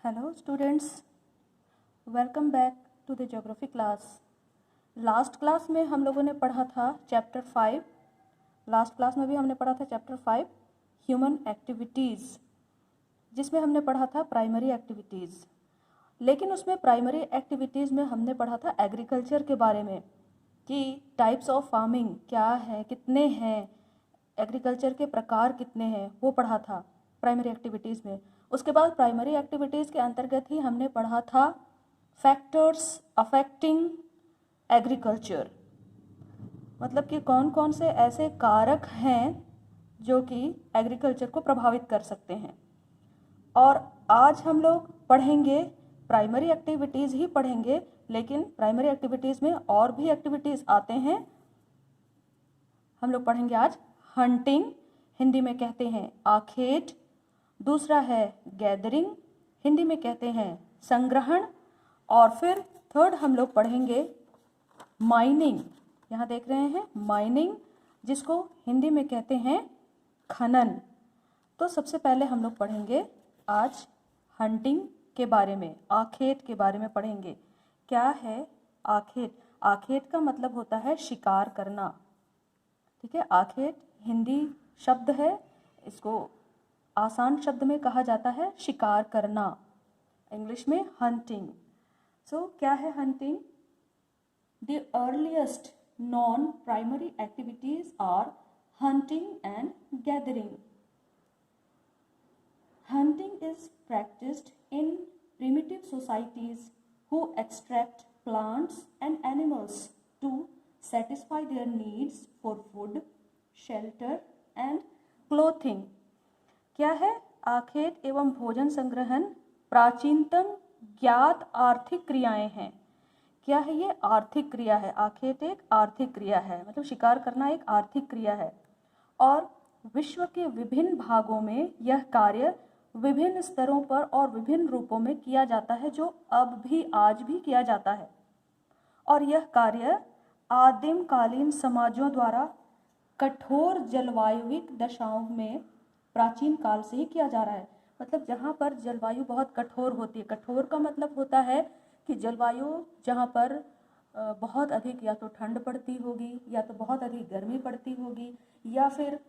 Hello students, welcome back to the geography class. Last class में हम लोगों ने पढ़ा था चैप्टर 5। लास्ट क्लास में भी हमने पढ़ा था चैप्टर 5 ह्यूमन एक्टिविटीज़, जिसमें हमने पढ़ा था प्राइमरी एक्टिविटीज़। लेकिन उसमें प्राइमरी एक्टिविटीज़ में हमने पढ़ा था एग्रीकल्चर के बारे में कि टाइप्स ऑफ फार्मिंग क्या है, कितने हैं, एग्रीकल्चर के प्रकार कितने हैं, वो पढ़ा था प्राइमरी एक्टिविटीज़ में। उसके बाद प्राइमरी एक्टिविटीज़ के अंतर्गत ही हमने पढ़ा था फैक्टर्स अफेक्टिंग एग्रीकल्चर, मतलब कि कौन कौन से ऐसे कारक हैं जो कि एग्रीकल्चर को प्रभावित कर सकते हैं। और आज हम लोग पढ़ेंगे प्राइमरी एक्टिविटीज़ ही पढ़ेंगे, लेकिन प्राइमरी एक्टिविटीज़ में और भी एक्टिविटीज़ आते हैं। हम लोग पढ़ेंगे आज हंटिंग, हिंदी में कहते हैं आखेट। दूसरा है गैदरिंग, हिंदी में कहते हैं संग्रहण। और फिर थर्ड हम लोग पढ़ेंगे माइनिंग। यहाँ देख रहे हैं माइनिंग, जिसको हिंदी में कहते हैं खनन। तो सबसे पहले हम लोग पढ़ेंगे आज हंटिंग के बारे में, आखेट के बारे में पढ़ेंगे। क्या है आखेट? आखेट का मतलब होता है शिकार करना। ठीक है, आखेट हिंदी शब्द है, इसको आसान शब्द में कहा जाता है शिकार करना, इंग्लिश में हंटिंग। सो क्या है hunting? The earliest non primary activities are hunting and gathering. Hunting is practiced in primitive societies who extract plants and animals to satisfy their needs for food, shelter and clothing. क्या है? आखेट एवं भोजन संग्रहण प्राचीनतम ज्ञात आर्थिक क्रियाएं हैं। क्या है ये? आर्थिक क्रिया है। आखेट एक आर्थिक क्रिया है, मतलब शिकार करना एक आर्थिक क्रिया है। और विश्व के विभिन्न भागों में यह कार्य विभिन्न स्तरों पर और विभिन्न रूपों में किया जाता है, जो अब भी आज भी किया जाता है। और यह कार्य आदिम कालीन समाजों द्वारा कठोर जलवायुविक दशाओं में प्राचीन काल से ही किया जा रहा है। मतलब जहाँ पर जलवायु बहुत कठोर होती है, कठोर का मतलब होता है कि जलवायु जहाँ पर बहुत अधिक या तो ठंड पड़ती होगी, या तो बहुत अधिक गर्मी पड़ती होगी, या फिर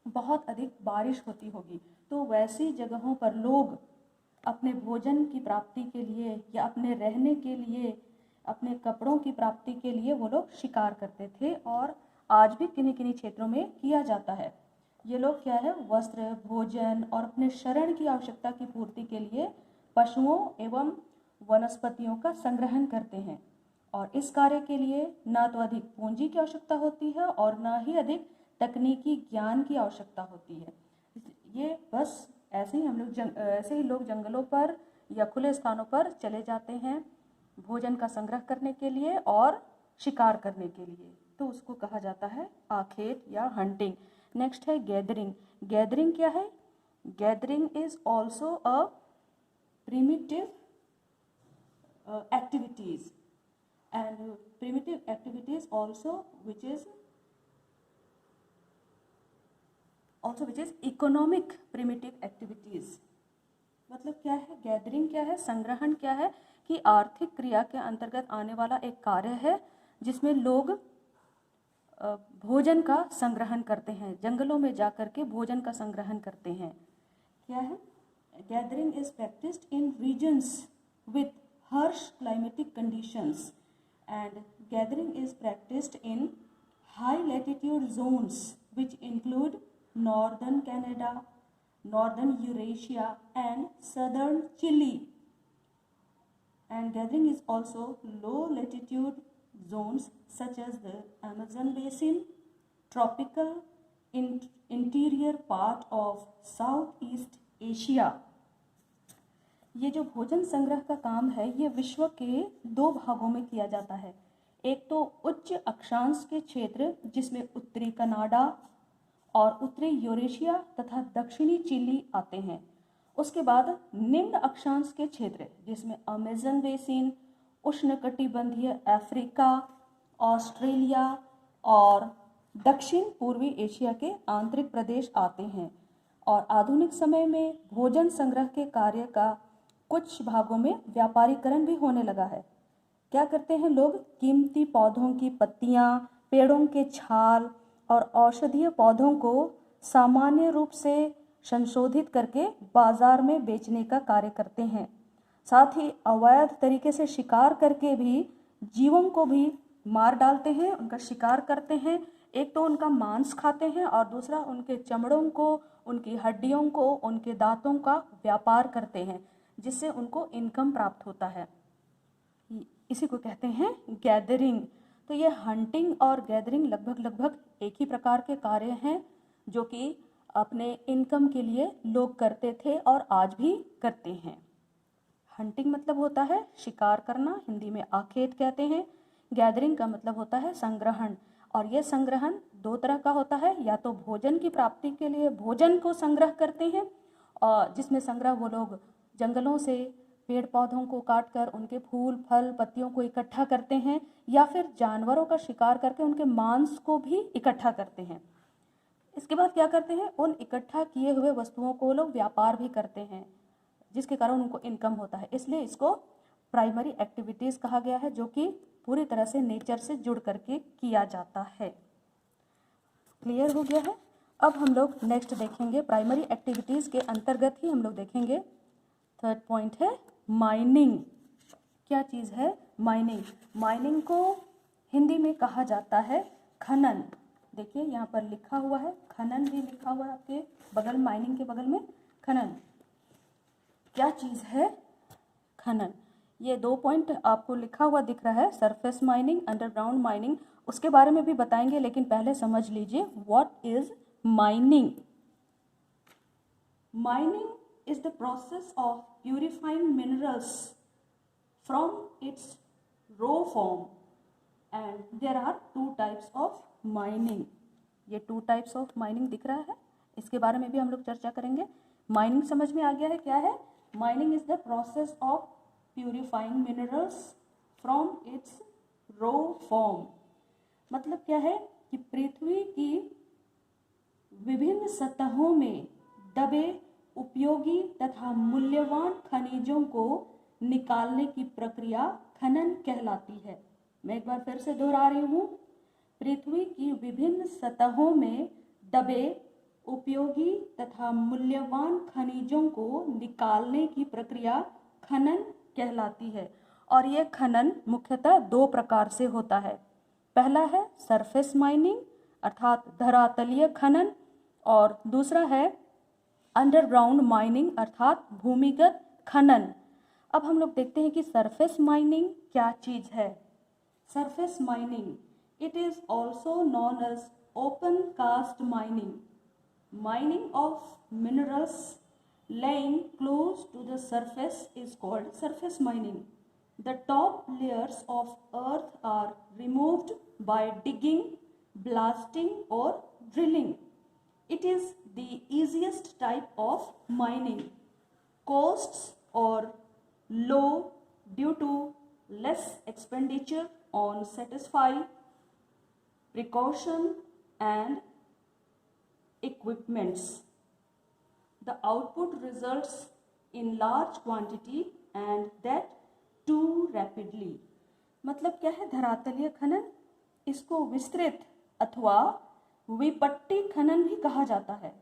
बहुत अधिक बारिश होती होगी, तो वैसी जगहों पर लोग अपने भोजन की प्राप्ति के लिए या अपने रहने के लिए, अपने कपड़ों की प्राप्ति के लिए वो लोग शिकार करते थे, और आज भी किन्हीं किन्हीं क्षेत्रों में किया जाता है। ये लोग क्या है, वस्त्र, भोजन और अपने शरण की आवश्यकता की पूर्ति के लिए पशुओं एवं वनस्पतियों का संग्रहण करते हैं। और इस कार्य के लिए ना तो अधिक पूंजी की आवश्यकता होती है और ना ही अधिक तकनीकी ज्ञान की आवश्यकता होती है। ये बस ऐसे ही हम लोग ऐसे ही लोग जंगलों पर या खुले स्थानों पर चले जाते हैं भोजन का संग्रह करने के लिए और शिकार करने के लिए, तो उसको कहा जाता है आखेट या हंटिंग। नेक्स्ट है गैदरिंग। गैदरिंग क्या है? Gathering is also a primitive activities, and primitive activities also which is economic primitive activities. मतलब क्या है गैदरिंग? क्या है? संग्रहण क्या है कि आर्थिक क्रिया के अंतर्गत आने वाला एक कार्य है जिसमें लोग भोजन का संग्रहण करते हैं, जंगलों में जाकर के भोजन का संग्रहण करते हैं। क्या है? Gathering is practised in regions with harsh climatic conditions, and gathering is practiced in high latitude zones which include northern Canada, northern Eurasia and southern Chile. And gathering is also low latitude zones such as the Amazon basin, tropical interior part of Southeast Asia. ये जो भोजन संग्रह का काम है, ये विश्व के दो भागों में किया जाता है। एक तो उच्च अक्षांश के क्षेत्र जिसमें उत्तरी कनाडा और उत्तरी यूरेशिया तथा दक्षिणी चिली आते हैं। उसके बाद निम्न अक्षांश के क्षेत्र जिसमें अमेज़न बेसिन, उष्णकटिबंधीय अफ्रीका, ऑस्ट्रेलिया और दक्षिण पूर्वी एशिया के आंतरिक प्रदेश आते हैं। और आधुनिक समय में भोजन संग्रह के कार्य का कुछ भागों में व्यापारीकरण भी होने लगा है। क्या करते हैं लोग? कीमती पौधों की पत्तियां, पेड़ों के छाल और औषधीय पौधों को सामान्य रूप से संशोधित करके बाजार में बेचने का कार्य करते हैं। साथ ही अवैध तरीके से शिकार करके भी जीवों को भी मार डालते हैं, उनका शिकार करते हैं। एक तो उनका मांस खाते हैं और दूसरा उनके चमड़ों को, उनकी हड्डियों को, उनके दांतों का व्यापार करते हैं, जिससे उनको इनकम प्राप्त होता है। इसी को कहते हैं गैदरिंग। तो ये हंटिंग और गैदरिंग लगभग एक ही प्रकार के कार्य हैं जो कि अपने इनकम के लिए लोग करते थे और आज भी करते हैं। हंटिंग मतलब होता है शिकार करना, हिंदी में आखेट कहते हैं। गैदरिंग का मतलब होता है संग्रहण, और ये संग्रहण दो तरह का होता है। या तो भोजन की प्राप्ति के लिए भोजन को संग्रह करते हैं, और जिसमें संग्रह वो लोग जंगलों से पेड़ पौधों को काटकर उनके फूल फल पत्तियों को इकट्ठा करते हैं, या फिर जानवरों का शिकार करके उनके मांस को भी इकट्ठा करते हैं। इसके बाद क्या करते हैं? उन इकट्ठा किए हुए वस्तुओं को लोग व्यापार भी करते हैं, जिसके कारण उनको इनकम होता है। इसलिए इसको प्राइमरी एक्टिविटीज़ कहा गया है, जो कि पूरी तरह से नेचर से जुड़ करके किया जाता है। क्लियर हो गया है? अब हम लोग नेक्स्ट देखेंगे, प्राइमरी एक्टिविटीज़ के अंतर्गत ही हम लोग देखेंगे। थर्ड पॉइंट है माइनिंग। क्या चीज़ है माइनिंग? माइनिंग को हिंदी में कहा जाता है खनन। देखिए यहाँ पर लिखा हुआ है, खनन भी लिखा हुआ है आपके बगल, माइनिंग के बगल में खनन। क्या चीज़ है खनन? ये 2 पॉइंट आपको लिखा हुआ दिख रहा है, सरफेस माइनिंग, अंडरग्राउंड माइनिंग। उसके बारे में भी बताएंगे, लेकिन पहले समझ लीजिए what is mining. Mining is the process of purifying minerals from its raw form, and there are 2 types of mining. ये 2 types of mining दिख रहा है, इसके बारे में भी हम लोग चर्चा करेंगे। माइनिंग समझ में आ गया है क्या है? Mining is the process of purifying minerals from its raw form. मतलब क्या है कि पृथ्वी की विभिन्न सतहों में दबे उपयोगी तथा मूल्यवान खनिजों को निकालने की प्रक्रिया खनन कहलाती है। मैं एक बार फिर से दोहरा रही हूँ, पृथ्वी की विभिन्न सतहों में दबे उपयोगी तथा मूल्यवान खनिजों को निकालने की प्रक्रिया खनन कहलाती है। और यह खनन मुख्यतः 2 प्रकार से होता है। पहला है सरफेस माइनिंग अर्थात धरातलीय खनन, और दूसरा है अंडरग्राउंड माइनिंग अर्थात भूमिगत खनन। अब हम लोग देखते हैं कि सरफेस माइनिंग क्या चीज़ है। Surface mining, it is also known as open cast mining, mining of minerals laying close to the surface is called surface mining. The top layers of earth are removed by digging, blasting or drilling. It is the easiest type of mining. Costs are low due to less expenditure on satisfy, precaution and equipments. The output results in large quantity and that too rapidly. मतलब क्या है धरातलीय खनन? इसको विस्तृत अथवा विपट्टी खनन भी कहा जाता है।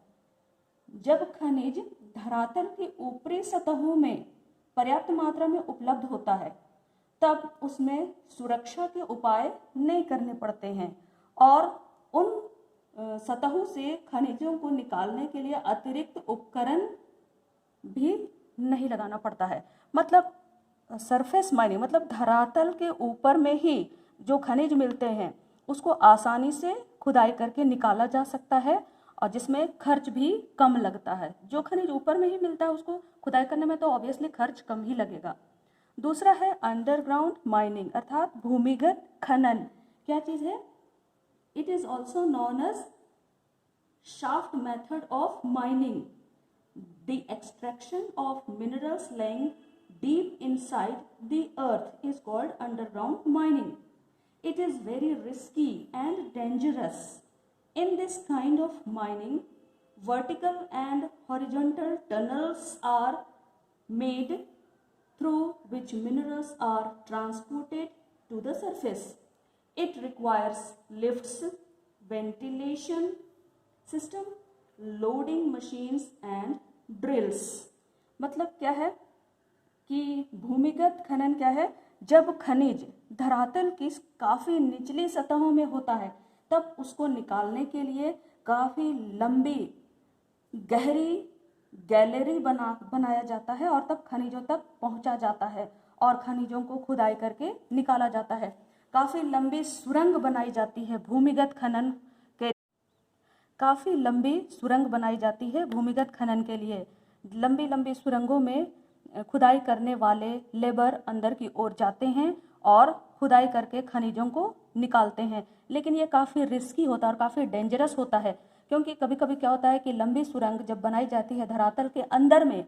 जब खनिज धरातल की ऊपरी सतहों में पर्याप्त मात्रा में उपलब्ध होता है, तब उसमें सुरक्षा के उपाय नहीं करने पड़ते हैं और उन सतहों से खनिजों को निकालने के लिए अतिरिक्त उपकरण भी नहीं लगाना पड़ता है। मतलब सरफेस माइनिंग मतलब धरातल के ऊपर में ही जो खनिज मिलते हैं उसको आसानी से खुदाई करके निकाला जा सकता है और जिसमें खर्च भी कम लगता है। जो खनिज ऊपर में ही मिलता है उसको खुदाई करने में तो ऑब्वियसली खर्च कम ही लगेगा। दूसरा है अंडरग्राउंड माइनिंग अर्थात भूमिगत खनन। क्या चीज़ है? It is also known as shaft method of mining. The extraction of minerals lying deep inside the earth is called underground mining. It is very risky and dangerous. In this kind of mining, vertical and horizontal tunnels are made through which minerals are transported to the surface. It requires lifts, ventilation system, loading machines and drills. मतलब क्या है कि भूमिगत खनन क्या है, जब खनिज धरातल की काफ़ी निचली सतहों में होता है तब उसको निकालने के लिए काफ़ी लंबी गहरी गैलरी बनाया जाता है और तब खनिजों तक पहुंचा जाता है और खनिजों को खुदाई करके निकाला जाता है। काफ़ी लंबी सुरंग बनाई जाती है भूमिगत खनन के, काफ़ी लंबी सुरंग बनाई जाती है भूमिगत खनन के लिए। लंबी लंबी सुरंगों में खुदाई करने वाले लेबर अंदर की ओर जाते हैं और खुदाई करके खनिजों को निकालते हैं, लेकिन ये काफ़ी रिस्की होता है और काफ़ी डेंजरस होता है, क्योंकि कभी कभी क्या होता है कि लंबी सुरंग जब बनाई जाती है धरातल के अंदर में,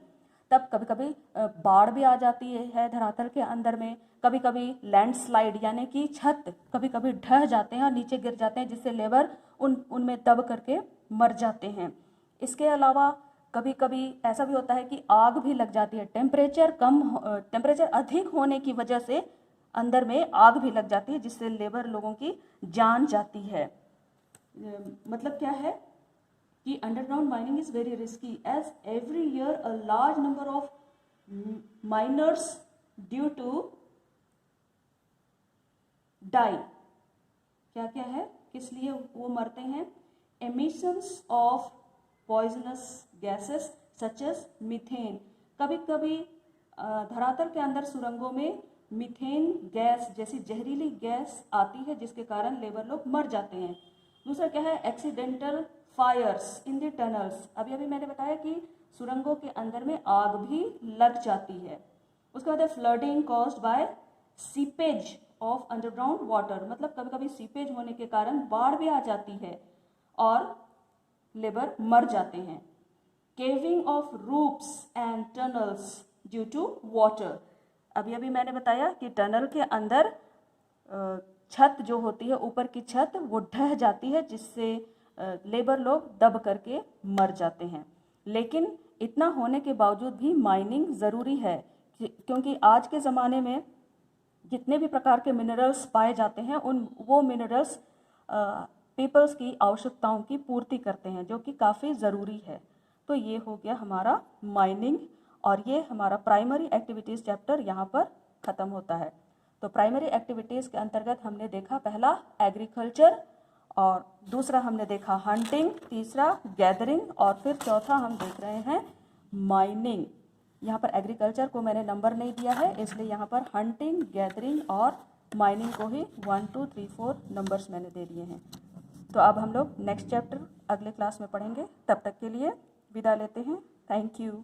तब कभी कभी बाढ़ भी आ जाती है धरातल के अंदर में, कभी कभी लैंडस्लाइड यानी कि छत कभी कभी ढह जाते हैं और नीचे गिर जाते हैं, जिससे लेबर उनमें दब करके मर जाते हैं। इसके अलावा कभी कभी ऐसा भी होता है कि आग भी लग जाती है, टेम्परेचर अधिक होने की वजह से अंदर में आग भी लग जाती है, जिससे लेबर लोगों की जान जाती है। मतलब क्या है कि underground mining is very risky as every year a large number of miners due to die. क्या क्या है, किस लिए वो मरते हैं? Emissions of poisonous gases such as methane. कभी कभी धरातल के अंदर सुरंगों में मीथेन गैस जैसी जहरीली गैस आती है, जिसके कारण लेबर लोग मर जाते हैं। दूसरा क्या है? Accidental fires in the tunnels. अभी अभी मैंने बताया कि सुरंगों के अंदर में आग भी लग जाती है। उसके बाद है flooding caused by seepage of underground water. मतलब कभी कभी सीपेज होने के कारण बाढ़ भी आ जाती है और लेबर मर जाते हैं। Caving of roofs and tunnels due to water. अभी अभी मैंने बताया कि टनल के अंदर छत जो होती है, ऊपर की छत, वो ढह जाती है, जिससे लेबर लोग दब करके मर जाते हैं। लेकिन इतना होने के बावजूद भी माइनिंग ज़रूरी है, क्योंकि आज के ज़माने में जितने भी प्रकार के मिनरल्स पाए जाते हैं वो मिनरल्स पीपल्स की आवश्यकताओं की पूर्ति करते हैं, जो कि काफ़ी ज़रूरी है। तो ये हो गया हमारा माइनिंग, और ये हमारा प्राइमरी एक्टिविटीज़ चैप्टर यहाँ पर ख़त्म होता है। तो प्राइमरी एक्टिविटीज़ के अंतर्गत हमने देखा पहला एग्रीकल्चर, और दूसरा हमने देखा हंटिंग, तीसरा गैदरिंग, और फिर चौथा हम देख रहे हैं माइनिंग। यहाँ पर एग्रीकल्चर को मैंने नंबर नहीं दिया है, इसलिए यहाँ पर हंटिंग, गैदरिंग और माइनिंग को ही 1 2 3 4 नंबर्स मैंने दे दिए हैं। तो अब हम लोग नेक्स्ट चैप्टर अगले क्लास में पढ़ेंगे। तब तक के लिए विदा लेते हैं। Thank you.